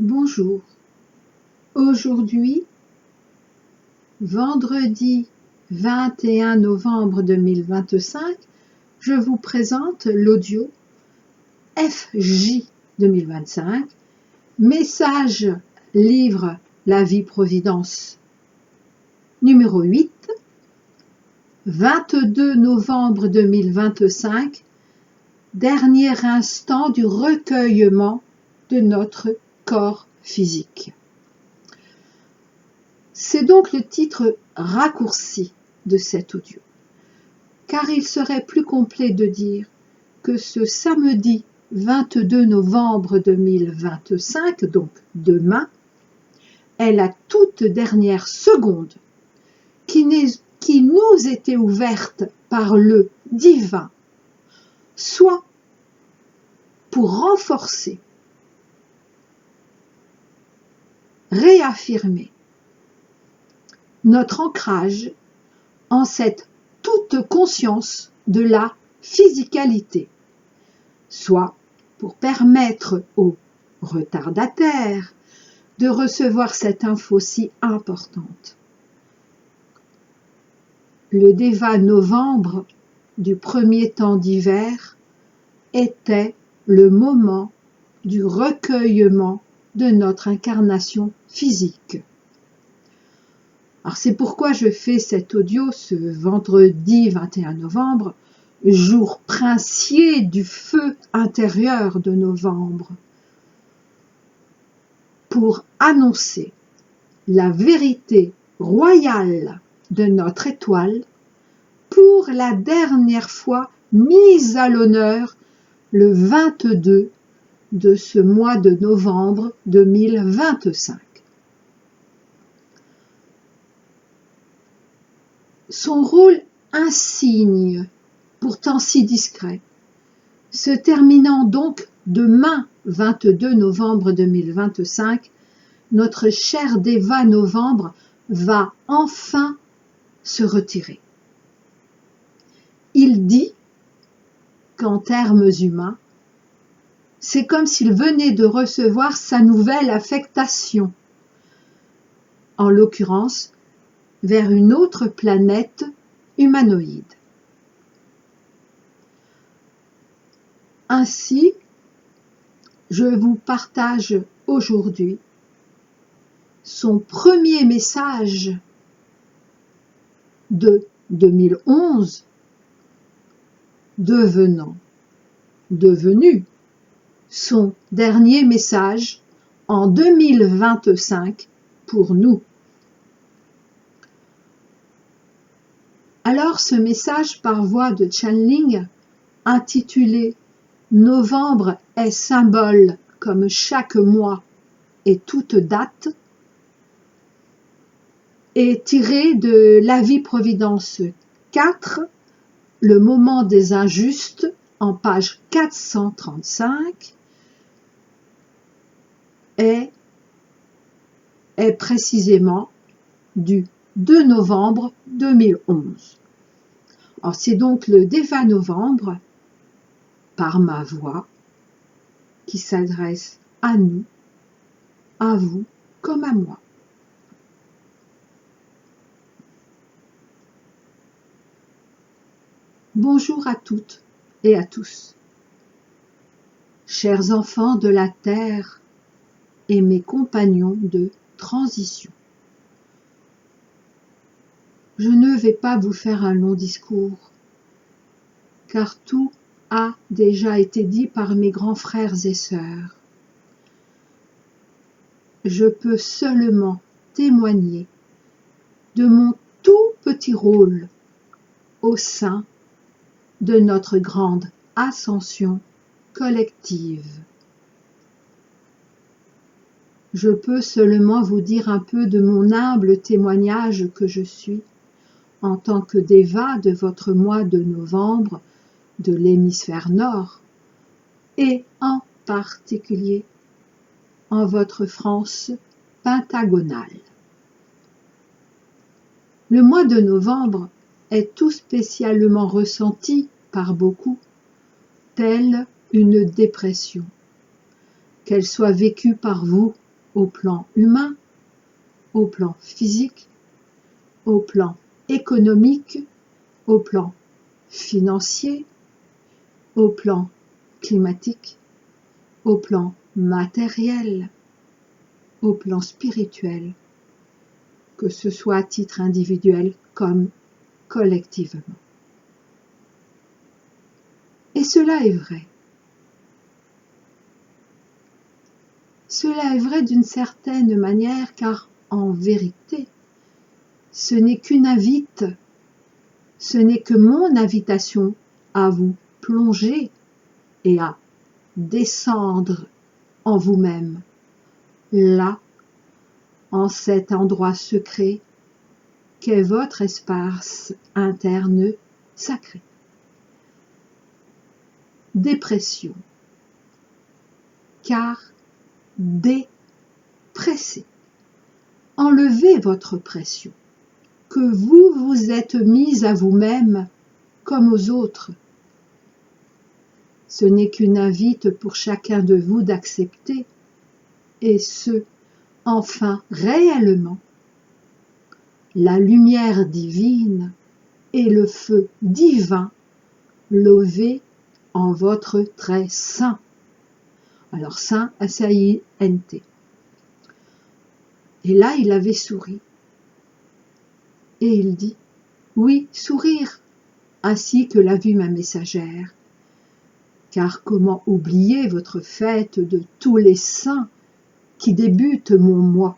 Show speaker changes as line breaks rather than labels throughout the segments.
Bonjour, aujourd'hui, vendredi 21 novembre 2025, je vous présente l'audio FJ 2025, message livre La vie-providence numéro 8, 22 novembre 2025, dernier instant du recueillement de notre corps physique. C'est donc le titre raccourci de cet audio, car il serait plus complet de dire que ce samedi 22 novembre 2025, donc demain, est la toute dernière seconde qui nous était ouverte par le divin, soit pour renforcer, réaffirmer notre ancrage en cette toute conscience de la physicalité, soit pour permettre aux retardataires de recevoir cette info si importante. Le Deva novembre du premier temps d'hiver était le moment du recueillement de notre incarnation physique. Alors c'est pourquoi je fais cet audio ce vendredi 21 novembre, jour princier du feu intérieur de novembre, pour annoncer la vérité royale de notre étoile, pour la dernière fois mise à l'honneur le 22 de ce mois de novembre 2025. Son rôle insigne, pourtant si discret, se terminant donc demain 22 novembre 2025, notre cher Deva novembre va enfin se retirer. Il dit qu'en termes humains, c'est comme s'il venait de recevoir sa nouvelle affectation, en l'occurrence vers une autre planète humanoïde. Ainsi, je vous partage aujourd'hui son premier message de 2011, devenu son dernier message en 2025 pour nous. Alors ce message par voie de channeling, intitulé « Novembre est symbole comme chaque mois et toute date », est tiré de La vie-providence 4, le moment des injustes, en page 435, est précisément du 2 novembre 2011. Alors c'est donc le Deva novembre, par ma voix, qui s'adresse à nous, à vous comme à moi. Bonjour à toutes et à tous, chers enfants de la terre et mes compagnons de transition. Je ne vais pas vous faire un long discours, car tout a déjà été dit par mes grands frères et sœurs. Je peux seulement témoigner de mon tout petit rôle au sein de notre grande ascension collective. Je peux seulement vous dire un peu de mon humble témoignage que je suis en tant que Deva de votre mois de novembre de l'hémisphère nord et en particulier en votre France pentagonale. Le mois de novembre est tout spécialement ressenti par beaucoup, telle une dépression, qu'elle soit vécue par vous au plan humain, au plan physique, au plan économique, au plan financier, au plan climatique, au plan matériel, au plan spirituel, que ce soit à titre individuel comme collectivement. Et cela est vrai. Cela est vrai d'une certaine manière, car en vérité, ce n'est qu'une invite, ce n'est que mon invitation à vous plonger et à descendre en vous-même, là, en cet endroit secret qu'est votre espace interne sacré. Dépression, car dépressez. Enlevez votre pression, que vous vous êtes mise à vous-même comme aux autres. Ce n'est qu'une invite pour chacun de vous d'accepter, et ce, enfin réellement, la lumière divine et le feu divin levé en votre très saint. Alors saint, S-A-I-N-T. Et là, il avait souri. Et il dit, oui, sourire, ainsi que l'a vu ma messagère. Car comment oublier votre fête de tous les saints qui débute mon moi?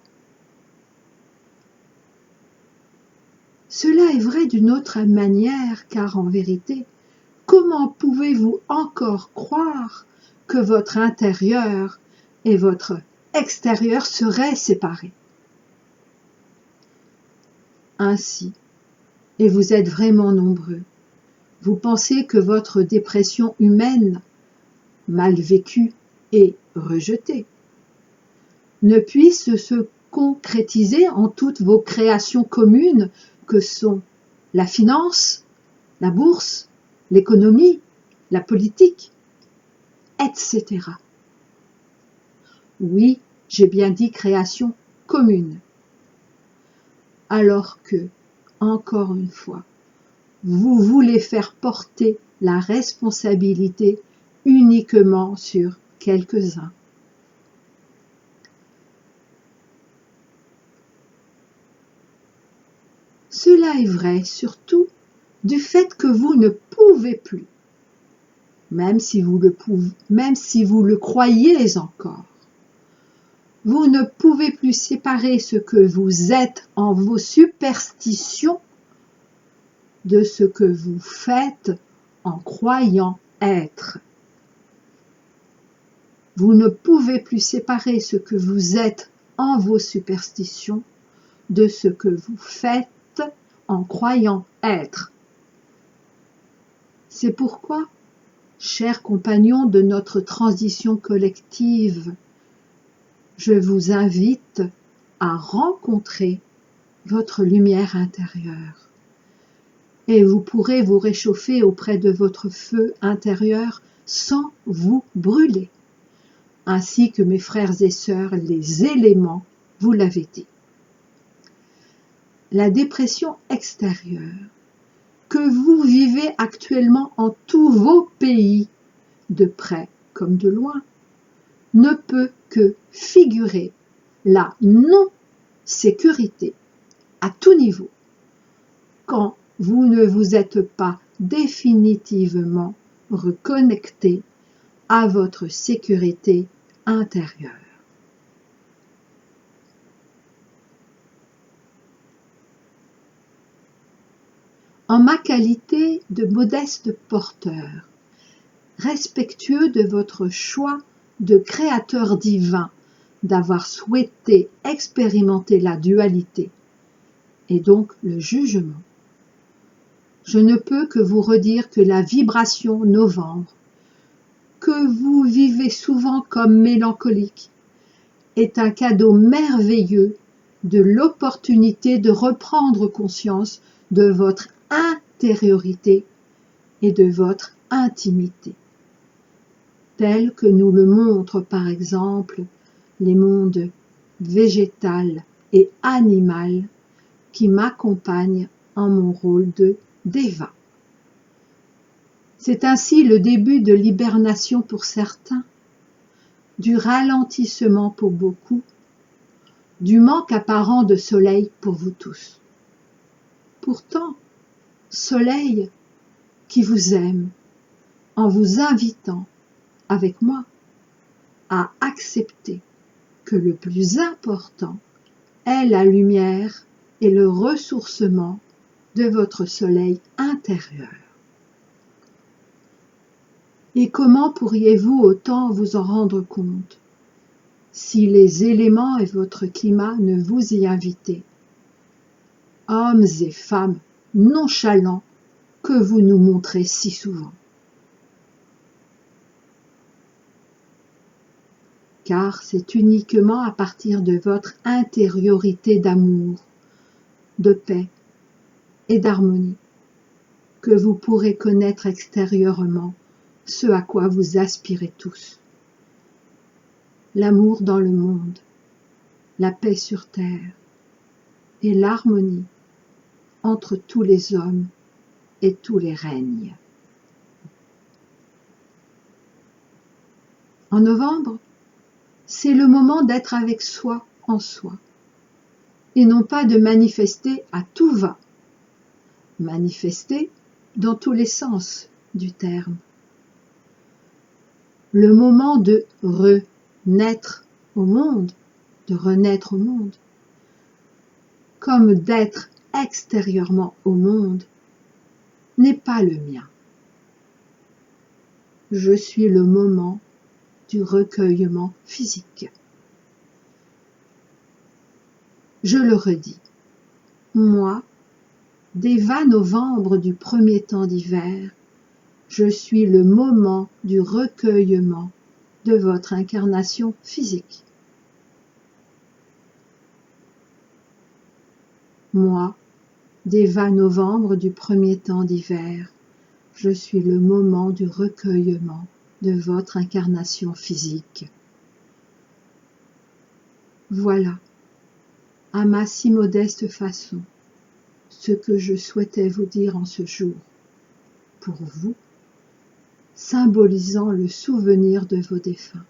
Cela est vrai d'une autre manière, car en vérité, comment pouvez-vous encore croire que votre intérieur et votre extérieur seraient séparés? Ainsi, et vous êtes vraiment nombreux, vous pensez que votre dépression humaine, mal vécue et rejetée, ne puisse se concrétiser en toutes vos créations communes que sont la finance, la bourse, l'économie, la politique, etc. Oui, j'ai bien dit création commune. Alors que, encore une fois, vous voulez faire porter la responsabilité uniquement sur quelques-uns. Cela est vrai surtout du fait que vous ne pouvez plus, même si vous le croyez encore, vous ne pouvez plus séparer ce que vous êtes en vos superstitions de ce que vous faites en croyant être. Vous ne pouvez plus séparer ce que vous êtes en vos superstitions de ce que vous faites en croyant être. C'est pourquoi, chers compagnons de notre transition collective, je vous invite à rencontrer votre lumière intérieure. Et vous pourrez vous réchauffer auprès de votre feu intérieur sans vous brûler, ainsi que mes frères et sœurs, les éléments, vous l'avez dit. La dépression extérieure que vous vivez actuellement en tous vos pays, de près comme de loin, ne peut que figurer la non-sécurité à tout niveau, quand vous ne vous êtes pas définitivement reconnecté à votre sécurité intérieure. En ma qualité de modeste porteur, respectueux de votre choix de créateur divin, d'avoir souhaité expérimenter la dualité, et donc le jugement, je ne peux que vous redire que la vibration novembre, que vous vivez souvent comme mélancolique, est un cadeau merveilleux de l'opportunité de reprendre conscience de votre intériorité et de votre intimité, tel que nous le montrent par exemple les mondes végétale et animale qui m'accompagne en mon rôle de Déva. C'est ainsi le début de l'hibernation pour certains, du ralentissement pour beaucoup, du manque apparent de soleil pour vous tous. Pourtant, soleil qui vous aime en vous invitant avec moi à accepter que le plus important est la lumière et le ressourcement de votre soleil intérieur. Et comment pourriez-vous autant vous en rendre compte si les éléments et votre climat ne vous y invitaient, hommes et femmes nonchalants que vous nous montrez si souvent? Car c'est uniquement à partir de votre intériorité d'amour, de paix et d'harmonie que vous pourrez connaître extérieurement ce à quoi vous aspirez tous. L'amour dans le monde, la paix sur terre et l'harmonie entre tous les hommes et tous les règnes. En novembre, c'est le moment d'être avec soi en soi, et non pas de manifester à tout va. Manifester dans tous les sens du terme. Le moment de renaître au monde, comme d'être extérieurement au monde, n'est pas le mien. Je suis le moment du recueillement physique. Je le redis, moi, Déva novembre du premier temps d'hiver, je suis le moment du recueillement de votre incarnation physique. Moi, Déva novembre du premier temps d'hiver, je suis le moment du recueillement de votre incarnation physique. Voilà, à ma si modeste façon, ce que je souhaitais vous dire en ce jour, pour vous, symbolisant le souvenir de vos défunts.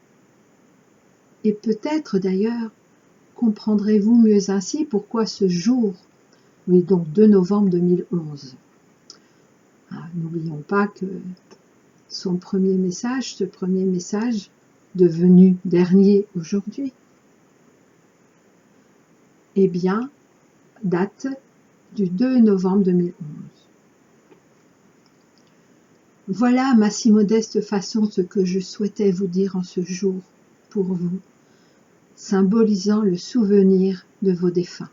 Et peut-être d'ailleurs comprendrez-vous mieux ainsi pourquoi ce jour, oui donc 2 novembre 2011. N'oublions pas que ce premier message, devenu dernier aujourd'hui, eh bien, date du 2 novembre 2011. Voilà à ma si modeste façon ce que je souhaitais vous dire en ce jour, pour vous, symbolisant le souvenir de vos défunts.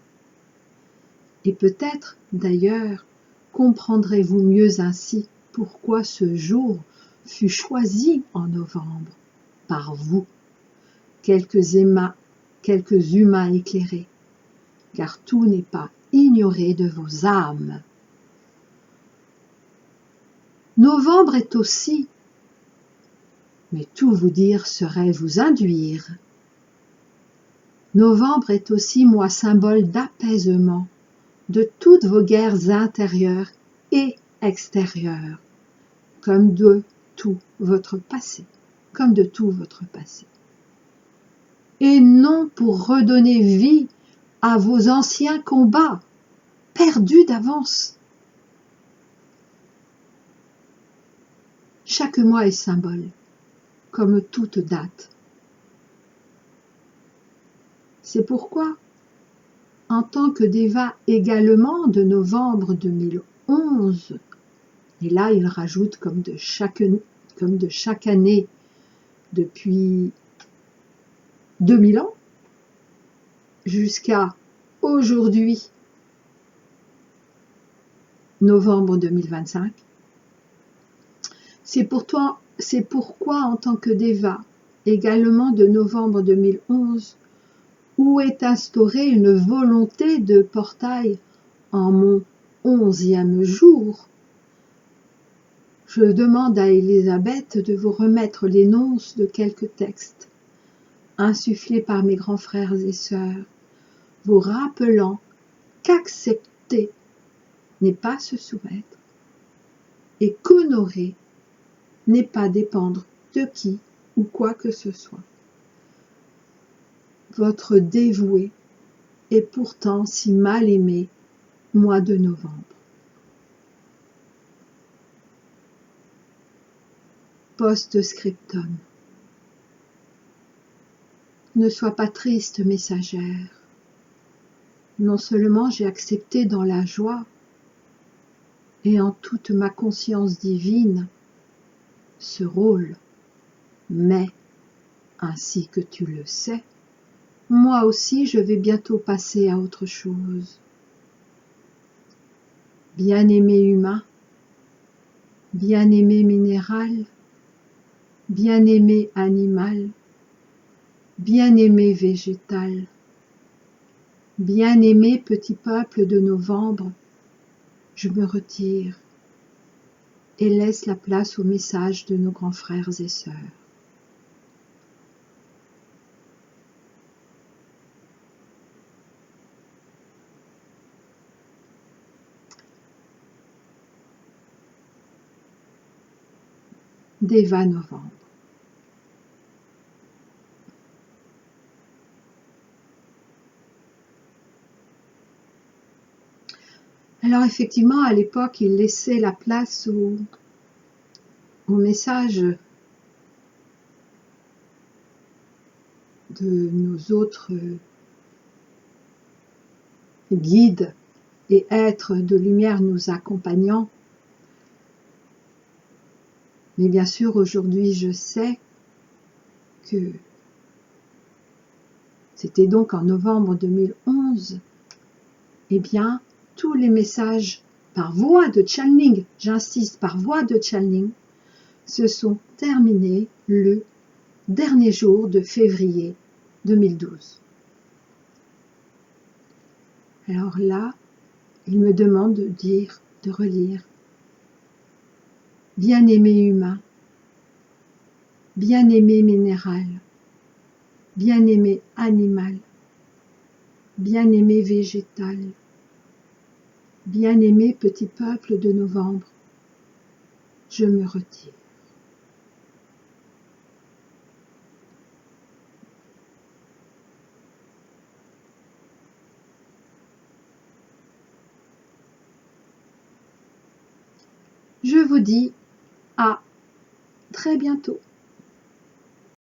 Et peut-être, d'ailleurs, comprendrez-vous mieux ainsi pourquoi ce jour fut choisi en novembre par vous, quelques humains éclairés, car tout n'est pas ignoré de vos âmes. Novembre est aussi, mais tout vous dire serait vous induire. Novembre est aussi, moi, symbole d'apaisement de toutes vos guerres intérieures et extérieures, comme de tout votre passé. Et non pour redonner vie à vos anciens combats, perdus d'avance. Chaque mois est symbole, comme toute date. C'est pourquoi, en tant que Déva également de novembre 2011, et là il rajoute comme de chaque année depuis 2000 ans, jusqu'à aujourd'hui, novembre 2025, c'est pourquoi en tant que Déva, également de novembre 2011, où est instaurée une volonté de portail en mon 11e jour, je demande à Elisabeth de vous remettre l'énonce de quelques textes insufflé par mes grands frères et sœurs, vous rappelant qu'accepter n'est pas se soumettre et qu'honorer n'est pas dépendre de qui ou quoi que ce soit. Votre dévoué est pourtant si mal aimé mois de novembre. Post-scriptum. Ne sois pas triste, messagère. Non seulement j'ai accepté dans la joie et en toute ma conscience divine ce rôle, mais, ainsi que tu le sais, moi aussi je vais bientôt passer à autre chose. Bien-aimé humain, bien-aimé minéral, bien-aimé animal, bien-aimé végétal, bien-aimé petit peuple de novembre, je me retire et laisse la place au message de nos grands frères et sœurs. Deva novembre. Alors effectivement, à l'époque, il laissait la place au message de nos autres guides et êtres de lumière nous accompagnant. Mais bien sûr, aujourd'hui, je sais que c'était donc en novembre 2011, eh bien, tous les messages par voie de channeling, j'insiste, par voie de channeling, se sont terminés le dernier jour de février 2012. Alors là, il me demande de dire, de relire. Bien-aimé humain, bien-aimé minéral, bien-aimé animal, bien-aimé végétal, bien-aimé petit peuple de novembre, je me retire. Je vous dis à très bientôt.